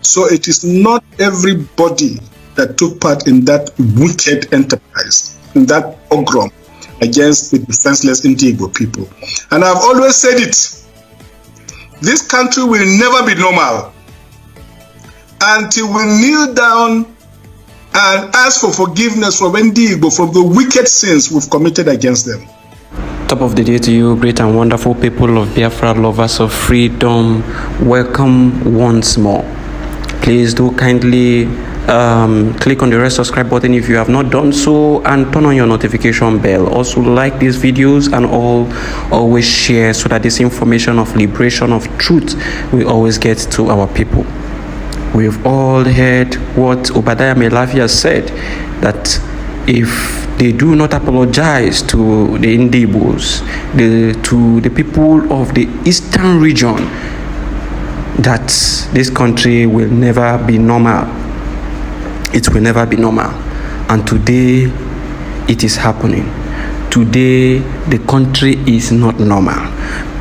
So it is not everybody that took part in that wicked enterprise, in that pogrom against the defenseless Igbo people. And I've always said it, this country will never be normal until we kneel down and ask for forgiveness from Igbo for the wicked sins we've committed against them. Top of the day to you, great and wonderful people of Biafra, lovers of freedom. Welcome once more. Please do kindly click on the red subscribe button if you have not done so, and turn on your notification bell. Also like these videos and always share, so that this information of liberation, of truth, will always get to our people. We've all heard what Obadiah Melafia said, that if they do not apologize to the Ndibos, to the people of the eastern region, that this country will never be normal. It will never be normal. And today it is happening. Today the country is not normal.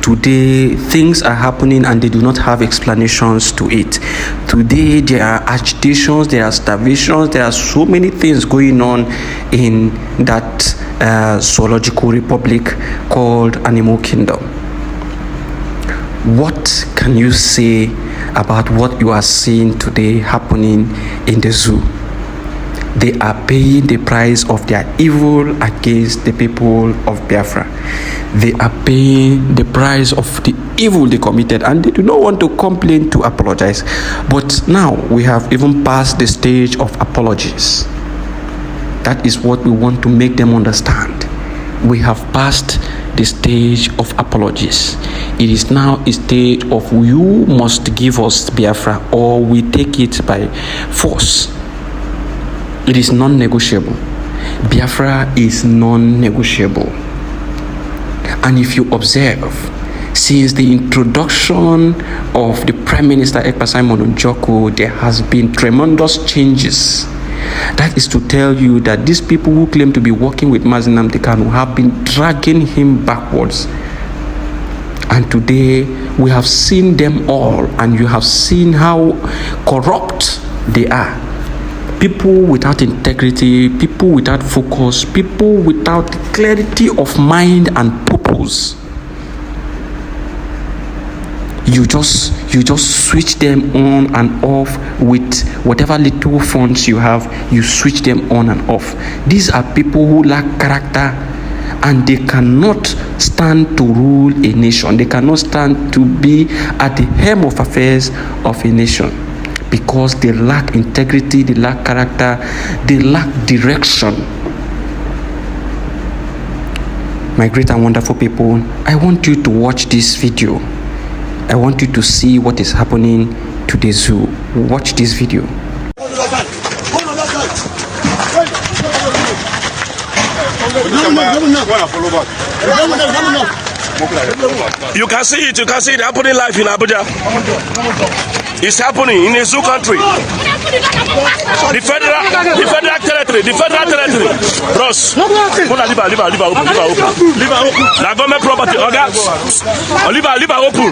Today things are happening and they do not have explanations to it. Today there are agitations, there are starvations, there are so many things going on in that zoological republic called Animal Kingdom. What can you say about what you are seeing today happening in the zoo? They are paying the price of their evil against the people of Biafra. They are paying the price of the evil they committed, and they do not want to complain, to apologize. But now we have even passed the stage of apologies. That is what we want to make them understand. We have passed the stage of apologies. It is now a stage of you must give us Biafra or we take it by force. It is non-negotiable. Biafra is non-negotiable. And if you observe, since the introduction of the Prime Minister Ekpa Simon Njoko, there has been tremendous changes. That is to tell you that these people who claim to be working with Mazi Nnamdi Kanu have been dragging him backwards. And today we have seen them all, and you have seen how corrupt they are. People without integrity, people without focus, people without clarity of mind and purpose. You just switch them on and off with whatever little funds you have. You switch them on and off. These are people who lack character, and they cannot stand to rule a nation. They cannot stand to be at the helm of affairs of a nation, because they lack integrity, they lack character, they lack direction. My great and wonderful people, I want you to watch this video. I want you to see what is happening to the zoo. Watch this video. You can see it happening live in Abuja. It's happening in a zoo country. The federal territory. Bros, leave open. Government property, leave open.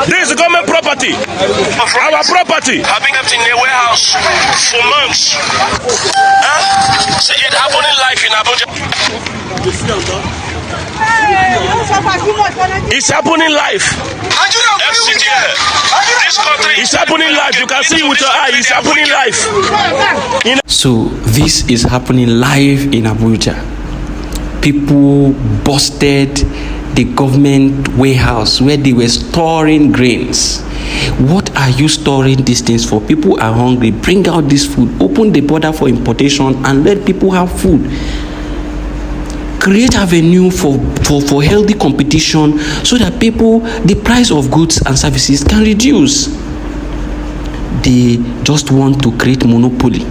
This is government property. Our property. Having kept in a warehouse for months. See it happening live in Abuja. It's happening live. This country is happening live. You can see it with your eye. It's happening live. So this is happening live in Abuja. People busted the government warehouse where they were storing grains. What are you storing these things for? People are hungry. Bring out this food. Open the border for importation and let people have food. Create avenue for healthy competition, so that people, the price of goods and services can reduce. They just want to create monopoly.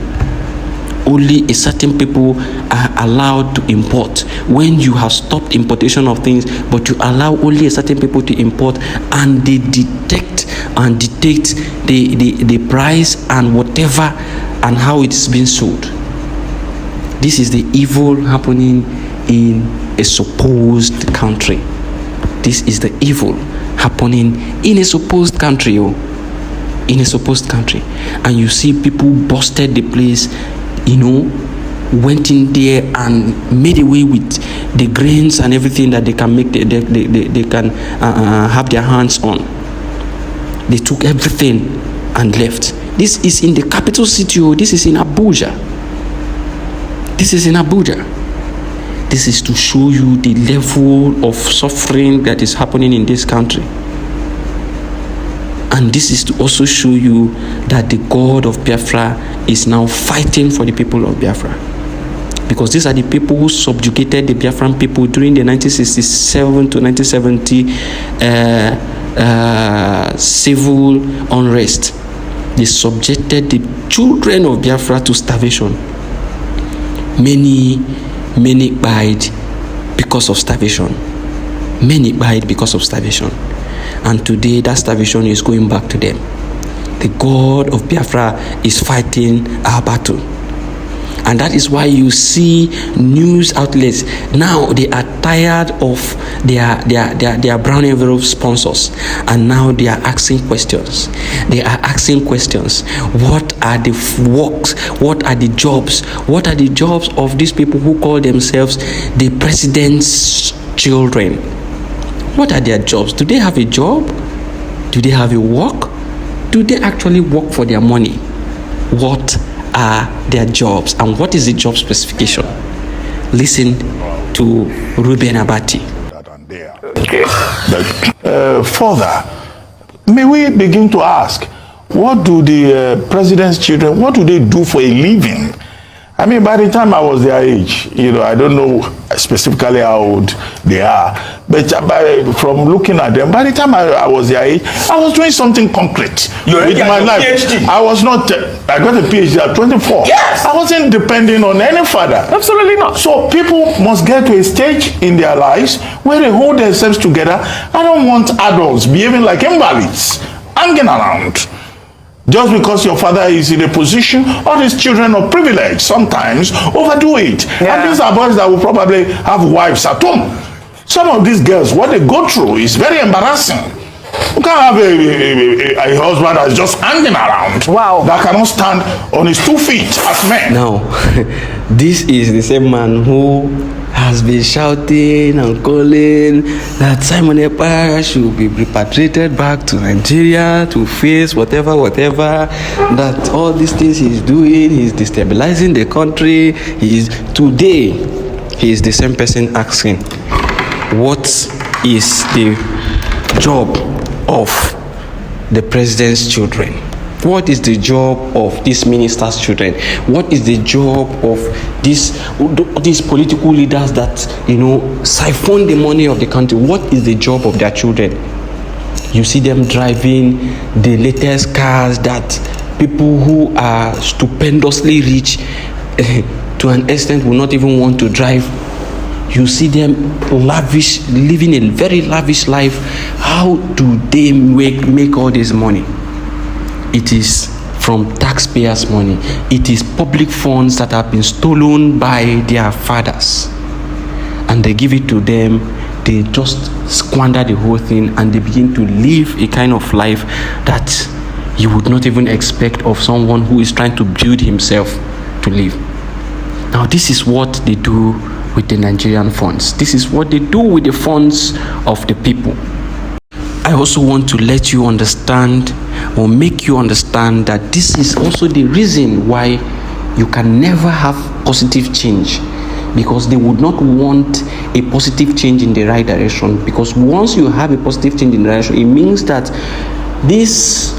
Only a certain people are allowed to import. When you have stopped importation of things, but you allow only a certain people to import, and they detect and dictate the price and whatever and how it's being sold. This is the evil happening in a supposed country. This is the evil happening in a supposed country. in a supposed country, and you see people busted the place, went in there and made away with the grains and everything that they can make, they can have their hands on. They took everything and left. This is in the capital city. This is in Abuja. This is in Abuja. This is to show you the level of suffering that is happening in this country. And this is to also show you that the God of Biafra is now fighting for the people of Biafra. Because these are the people who subjugated the Biafran people during the 1967 to 1970 civil unrest. They subjected the children of Biafra to starvation. Many died because of starvation. Many died because of starvation. And today that starvation is going back to them. The God of Biafra is fighting our battle. And that is why you see news outlets now, they are tired of their brown envelope sponsors, and now they are asking questions. They are asking questions. What are the works? What are the jobs? What are the jobs of these people who call themselves the president's children? What are their jobs? Do they have a job? Do they have a work? Do they actually work for their money? What are their jobs, and what is the job specification? Listen to Ruben Abati. Further, may we begin to ask, what do the president's children, what do they do for a living? I mean, by the time I was their age, I don't know specifically how old they are, but from looking at them, by the time I was their age, I was doing something concrete with my life. PhD. I was not, I got a PhD at 24. Yes! I wasn't depending on any father. Absolutely not. So people must get to a stage in their lives where they hold themselves together. I don't want adults behaving like invalids, hanging around. Just because your father is in a position, or his children of privilege sometimes overdo it. Yeah. And these are boys that will probably have wives at home. Some of these girls, what they go through is very embarrassing. You can't have a husband that's just hanging around. Wow. That cannot stand on his 2 feet as men. Now, this is the same man who has been shouting and calling that Simon Ekpa should be repatriated back to Nigeria to face whatever, that all these things he's doing, he's destabilizing the country. Today, he is the same person asking, what is the job of the president's children? What is the job of this minister's children? What is the job of these political leaders that siphon the money of the country? What is the job of their children? You see them driving the latest cars that people who are stupendously rich to an extent will not even want to drive. You see them living a very lavish life. How do they make all this money? It is from taxpayers' money. It is public funds that have been stolen by their fathers. And they give it to them. They just squander the whole thing, and they begin to live a kind of life that you would not even expect of someone who is trying to build himself to live. Now, this is what they do with the Nigerian funds. This is what they do with the funds of the people. I also want to let you understand, or make you understand, that this is also the reason why you can never have positive change, because they would not want a positive change in the right direction. Because once you have a positive change in the direction, it means that this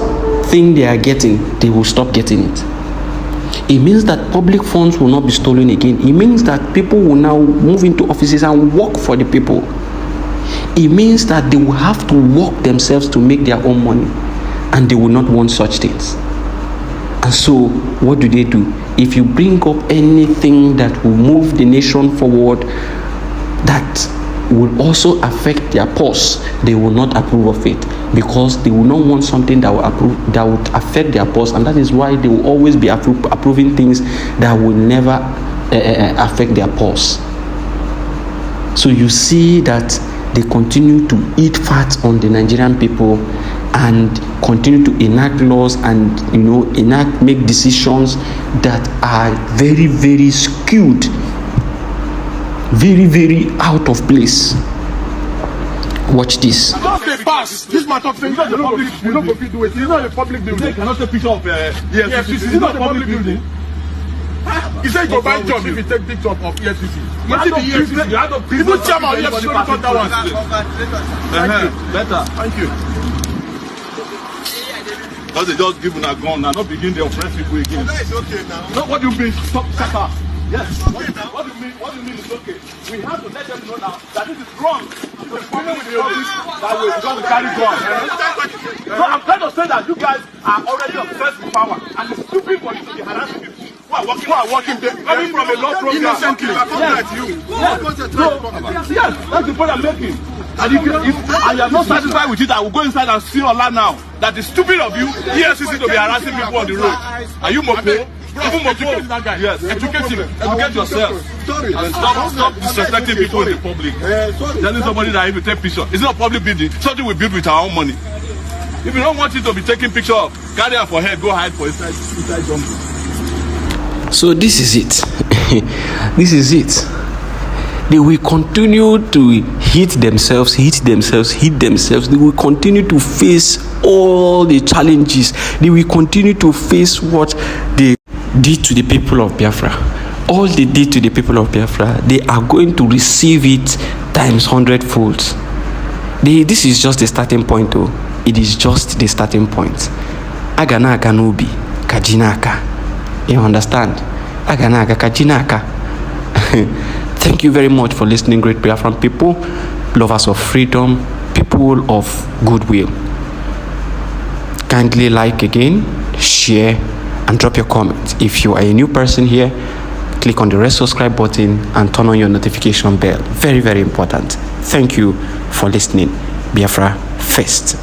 thing they are getting, they will stop getting it. It means that public funds will not be stolen again. It means that people will now move into offices and work for the people. It means that they will have to work themselves to make their own money, and they will not want such things. And so, what do? If you bring up anything that will move the nation forward, that will also affect their purse, they will not approve of it, because they will not want something that would affect their purse, and that is why they will always be approving things that will never affect their purse. So you see that they continue to eat fat on the Nigerian people. and continue to enact laws and make decisions that are very, very skewed, very, very out of place. Watch this. This matter of saying, you don't go do it. It's not a public building. You cannot take picture of EFCC. It's not a public building. He said you go buy job if you take picture of EFCC. You have no business. You chairman of EFCC cut that one. Better. Thank you. Because they just give a gun and not begin to oppress people again. That is okay now. No, what do you mean? Stop, shut up. Yes. Okay now. What do you mean? What do you mean it's okay? We have to let them know now that this is wrong. The problem with the police that way because we carry guns. So I'm trying to say that you guys are already obsessed with power and it's stupid for you to be harassing people who are working there, coming from a law program. Innocently. Yes, that's the point I'm making. And if I am not satisfied with it, I will go inside and see Allah now. That is stupid of you, EFCC to be harassing people on the road. Are you Moko? Educate that guy. Yes, educate him. Educate yourself. Sorry. And stop disrespecting people in the public. Telling somebody that if you take picture, it's not a public building. Something we build with our own money. If you don't want it to be taking picture of, carry her for head, go hide for inside jungle. So this is it. This is it. They will continue to hit themselves. They will continue to face all the challenges. They will continue to face what they did to the people of Biafra. All they did to the people of Biafra, they are going to receive it times 100-fold. This is just the starting point, though. It is just the starting point. Agana Aganubi, Kajinaka. You understand? Agana Kajinaka. Thank you very much for listening, great Biafran people, lovers of freedom, people of goodwill. Kindly like again, share, and drop your comments. If you are a new person here, click on the red subscribe button and turn on your notification bell. Very, very important. Thank you for listening. Biafra first.